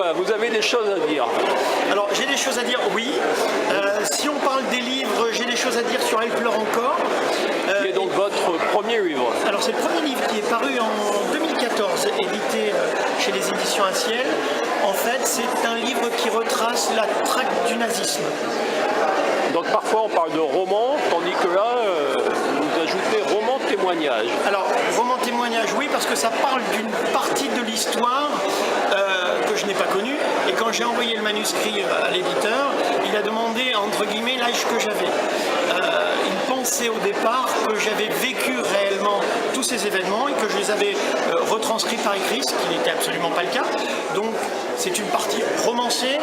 voilà, vous avez des choses à dire. Alors j'ai des choses à dire, oui. Si on parle des livres, j'ai des choses à dire sur Elle pleure encore. Qui est donc votre premier livre. Alors c'est le premier livre qui est paru en 2014, édité chez les éditions Un Ciel. En fait, c'est un livre qui retrace la traque du nazisme. Donc parfois on parle de roman, tandis que là, vous ajoutez roman témoignage. Alors, roman témoignage, oui, parce que ça parle d'une partie de l'histoire que je n'ai pas connue. Et quand j'ai envoyé le manuscrit à l'éditeur, il a demandé, entre guillemets, l'âge que j'avais. Il pensait au départ que j'avais vécu réellement tous ces événements et que je les avais retranscrits par écrit, ce qui n'était absolument pas le cas. Donc, c'est une partie romancée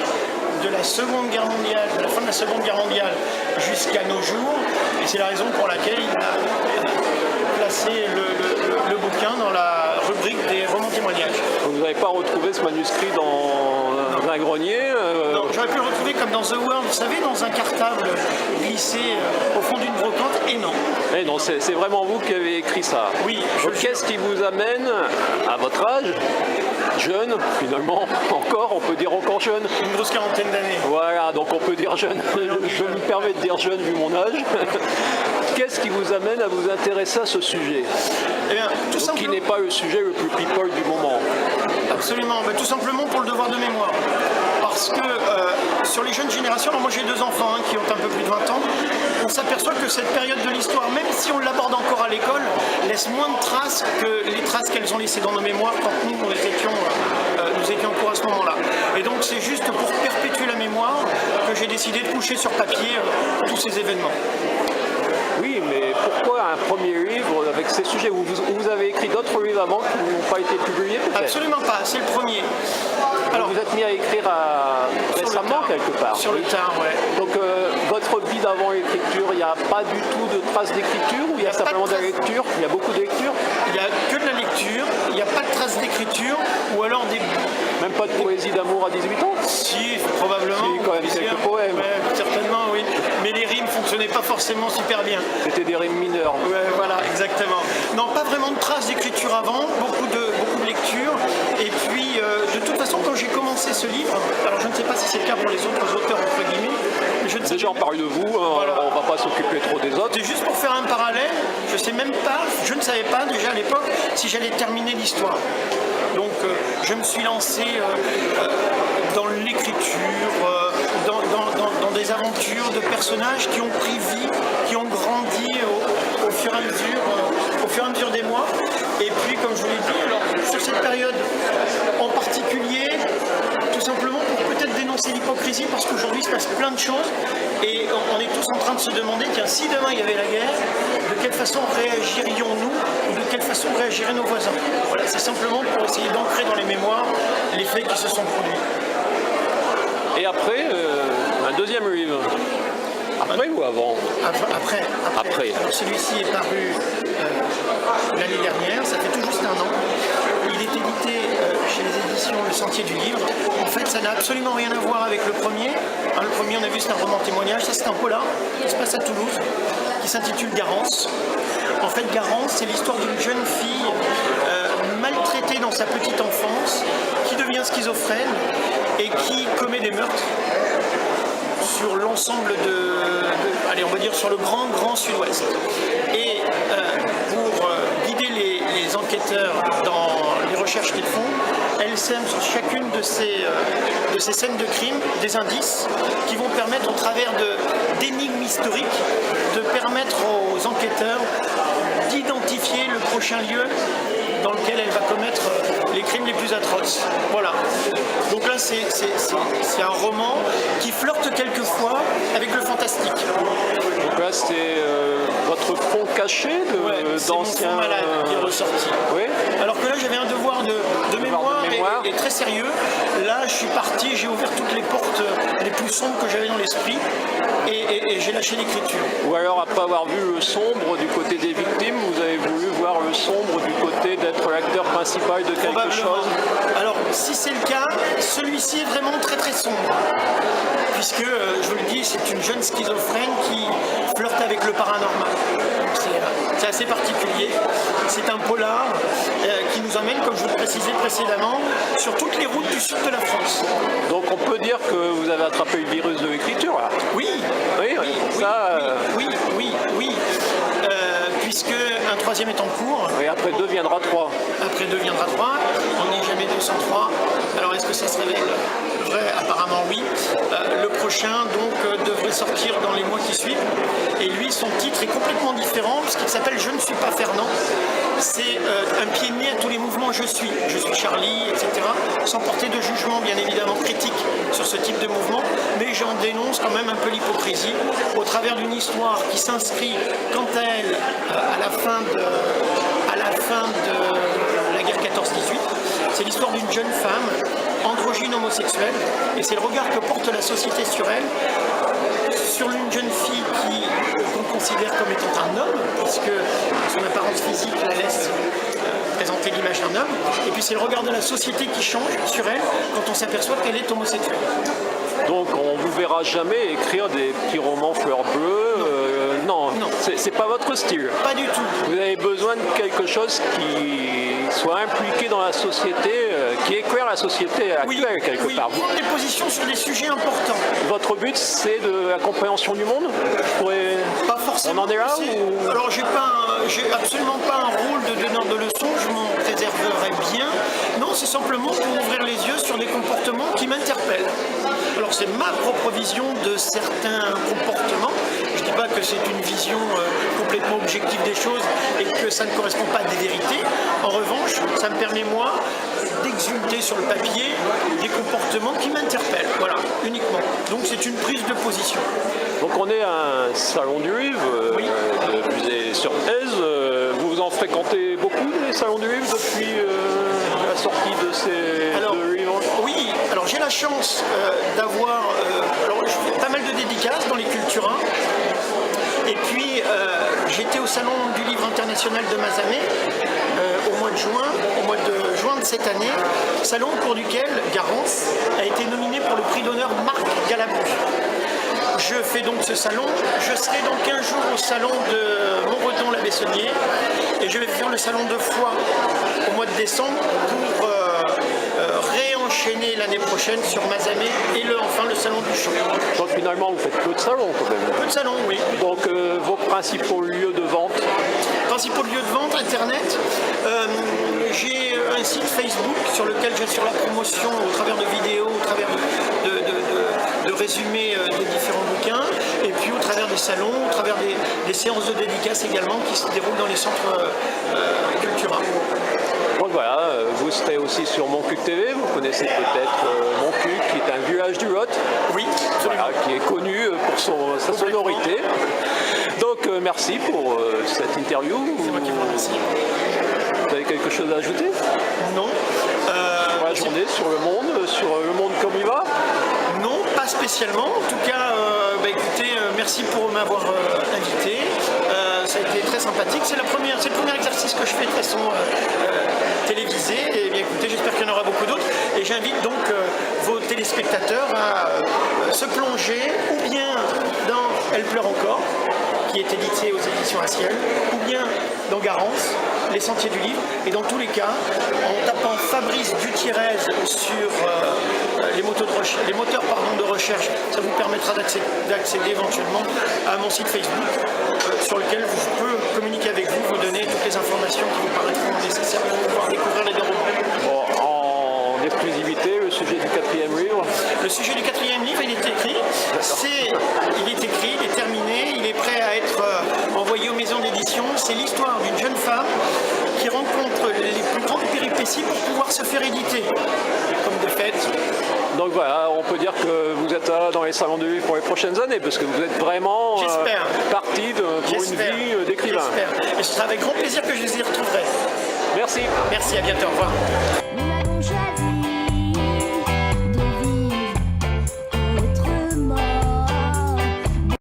de la Seconde Guerre mondiale, de la fin de la Seconde Guerre mondiale jusqu'à nos jours. Et c'est la raison pour laquelle il a placé le bouquin dans la rubrique des romans témoignages. Vous n'avez pas retrouvé ce manuscrit dans un grenier Non, j'aurais pu le retrouver comme dans The World, vous savez, dans un cartable glissé au fond d'une brocante, et non. Eh non, c'est vraiment vous qui avez écrit ça. Oui. Donc qu'est-ce qui vous amène, à votre âge, jeune, finalement, encore, on peut dire encore jeune. Une grosse quarantaine d'années. Voilà, donc on peut dire jeune. Je me permets de dire jeune vu mon âge. Qu'est-ce qui vous amène à vous intéresser à ce sujet? Eh bien, tout simplement. Qui n'est pas le sujet le plus people du moment. Absolument, mais tout simplement pour le devoir de mémoire. Parce que sur les jeunes générations, alors moi j'ai 2 enfants qui ont un peu plus de 20 ans, on s'aperçoit que cette période de l'histoire, même si on l'aborde encore à l'école, laisse moins de traces que les traces qu'elles ont laissées dans nos mémoires quand nous étions en cours à ce moment-là. Et donc c'est juste pour perpétuer la mémoire que j'ai décidé de coucher sur papier tous ces événements. Oui, mais pourquoi un premier livre avec ces sujets? Vous avez écrit d'autres livres avant qui n'ont pas été publiés peut-être? Absolument pas, c'est le premier. Alors, vous êtes mis à écrire récemment quelque part. Sur le tard, ouais. Donc votre vie d'avant l'écriture, il n'y a pas du tout de traces d'écriture ou il y a simplement de la lecture? Il y a beaucoup de lecture? Il n'y a que de la lecture, il n'y a pas de traces d'écriture ou alors des... Même pas de poésie d'amour à 18 ans? Si, probablement. Si, quand même quelques poèmes. Ouais, certainement, oui. Mais les rimes ne fonctionnaient pas forcément super bien. C'était des rimes mineures. Ouais, voilà, exactement. Non, pas vraiment de traces d'écriture avant, beaucoup de lecture. Et puis, de toute façon, quand j'ai commencé ce livre, alors je ne sais pas si c'est le cas pour les autres auteurs, entre guillemets, mais je ne sais Déjà, on parle de vous, voilà. On ne va pas s'occuper trop des autres. C'est juste pour faire un parallèle, je ne savais pas déjà à l'époque si j'allais terminer l'histoire. Donc je me suis lancé dans l'écriture, dans des aventures de personnages qui ont pris vie, qui ont grandi au fur et à mesure des mois. Et puis comme je vous l'ai dit, alors, sur cette période en particulier, tout simplement pour peut-être dénoncer l'hypocrisie, parce qu'aujourd'hui il se passe plein de choses et on est tous en train de se demander, tiens, si demain il y avait la guerre, de quelle façon réagirions-nous ou de quelle façon réagiraient nos voisins? Voilà, c'est simplement pour essayer d'ancrer dans les mémoires les faits qui se sont produits. Et après, un deuxième livre. Après ou avant? Après. Alors celui-ci est paru l'année dernière, ça fait tout juste 1 an. Il est édité chez les éditions Le Sentier du Livre. En fait, ça n'a absolument rien à voir avec le premier. Le premier, on a vu, c'est un roman témoignage. Ça, c'est un polar qui se passe à Toulouse, qui s'intitule Garance. En fait, Garance, c'est l'histoire d'une jeune fille maltraitée dans sa petite enfance, qui devient schizophrène et qui commet des meurtres sur l'ensemble allez, on va dire sur le grand sud-ouest. Et pour guider les enquêteurs dans les recherches qu'ils font, elle sème sur chacune de ces scènes de crime des indices qui vont permettre, au travers d'énigmes historiques, de permettre aux enquêteurs d'identifier le prochain lieu dans lequel elle va commettre les crimes les plus atroces. Voilà. Donc là, c'est un roman qui flirte quelquefois avec le fantastique. Donc là, c'est votre fond caché d'ancien... C'est mon fond malade qui est ressorti. Oui. Alors que là, j'avais un devoir de mémoire et très sérieux. Là, je suis parti, j'ai ouvert toutes les portes les plus sombres que j'avais dans l'esprit et j'ai lâché l'écriture. Ou alors, après avoir vu le sombre du côté des victimes, vous avez voulu voir voir le sombre du côté d'être l'acteur principal de quelque Probablement. chose. Alors, si c'est le cas, celui-ci est vraiment très très sombre. Puisque, je vous le dis, c'est une jeune schizophrène qui flirte avec le paranormal. Donc, c'est assez particulier. C'est un polar qui nous emmène, comme je vous le précisais précédemment, sur toutes les routes du sud de la France. Donc on peut dire que vous avez attrapé le virus de l'écriture là. Oui, Oui, oui, ça, oui, oui, oui. Puisque un troisième est en cours. et après 2 viendra 3. Après 2 viendra 3, on n'est jamais 203. Alors est-ce que ça se révèle vrai? Apparemment oui. Le prochain donc devrait sortir dans les mois qui suivent. Et lui, son titre est complètement différent puisqu'il s'appelle Je ne suis pas Fernand. C'est un pied de nez à tous les mouvements je suis Charlie, etc. Sans porter de jugement bien évidemment critique sur ce type de mouvement, mais j'en dénonce quand même un peu l'hypocrisie au travers d'une histoire qui s'inscrit quant à elle à la fin de la guerre 14-18. C'est l'histoire d'une jeune femme androgyne homosexuelle et c'est le regard que porte la société sur elle, sur une jeune fille qu'on considère comme étant un homme, puisque son apparence physique la laisse présenter l'image d'un homme, et puis c'est le regard de la société qui change sur elle quand on s'aperçoit qu'elle est homosexuelle. Donc on vous verra jamais écrire des petits romans fleurs bleues. Non, Non. c'est pas votre style. Pas du tout. Vous avez besoin de quelque chose qui soit impliqué dans la société, qui éclaire la société actuelle quelque oui, part. prendre des positions sur des sujets importants. Votre but c'est de la compréhension du monde. Pas forcément. On en est là ou... Alors j'ai absolument pas un rôle de donneur de leçons, je m'en préserverai bien. Non, c'est simplement pour ouvrir les yeux sur des comportements qui m'interpellent. Alors c'est ma propre vision de certains comportements. Je ne dis pas que c'est une vision complètement objective des choses et que ça ne correspond pas à des vérités. En revanche, ça me permet moi d'exulter sur le papier des comportements qui m'interpellent. Voilà, uniquement. Donc c'est une prise de position. Donc on est à un salon du livre Oui. de Musée-sur-Aise. Vous en fréquentez beaucoup les salons du livre depuis la sortie de ces deux livres? Oui, alors j'ai la chance d'avoir alors je fais pas mal de dédicaces dans les Cultura. Et puis j'étais au salon du livre international de Mazamet au mois de juin de cette année, salon au cours duquel Garance a été nominé pour le prix d'honneur Marc Galabru. Je fais donc ce salon, je serai dans 15 jours au salon de Montredon-la-Bessonnière et je vais faire le salon de Foix au mois de décembre pour réenchaîner l'année prochaine sur Mazamet et enfin le salon du Champ. Donc finalement vous faites peu de salons quand même. Peu de salons, oui. Donc vos principaux lieux de vente? Principaux lieux de vente, Internet. J'ai un site Facebook sur lequel j'assure la promotion au travers de vidéos, au travers de résumés des différents bouquins, et puis au travers des salons, au travers des séances de dédicaces également qui se déroulent dans les centres Cultura. Donc voilà, vous serez aussi sur Mon Cuc TV, vous connaissez peut-être Mon Cuc, qui est un village du Lot, Oui, absolument. voilà, qui est connu pour sa sonorité. Donc merci pour cette interview. C'est moi qui vous remercie. Vous avez quelque chose à ajouter Non. pour la journée, sur le monde comme il va? Non, pas spécialement. En tout cas, écoutez, merci pour m'avoir invité. Ça a été très sympathique. C'est le premier exercice que je fais de façon télévisée. Et bien écoutez, j'espère qu'il y en aura beaucoup d'autres. Et j'invite donc vos téléspectateurs à se plonger ou bien dans Elle pleure encore, qui est édité aux éditions à ciel, ou bien dans Garance, Les Sentiers du Livre, et dans tous les cas, en tapant Fabrice Gutiérrez sur les moteurs de recherche, ça vous permettra d'accéder éventuellement à mon site Facebook, sur lequel je peux communiquer avec vous, vous donner toutes les informations qui vous paraîtront nécessaires pour pouvoir découvrir les deux romans. Bon, en exclusivité, le sujet du 4e livre. Le sujet du 4e livre, il est écrit, il est terminé, il est prêt à être envoyé aux maisons d'édition. C'est l'histoire d'une jeune femme qui rencontre les plus grandes péripéties pour pouvoir se faire éditer, comme de fait. Donc voilà, on peut dire que vous êtes là dans les salons du livre pour les prochaines années, parce que vous êtes vraiment parti pour une vie d'écrivain. J'espère. Et ce sera avec grand plaisir que je les y retrouverai. Merci. Merci, à bientôt, au revoir. Nous n'avons jamais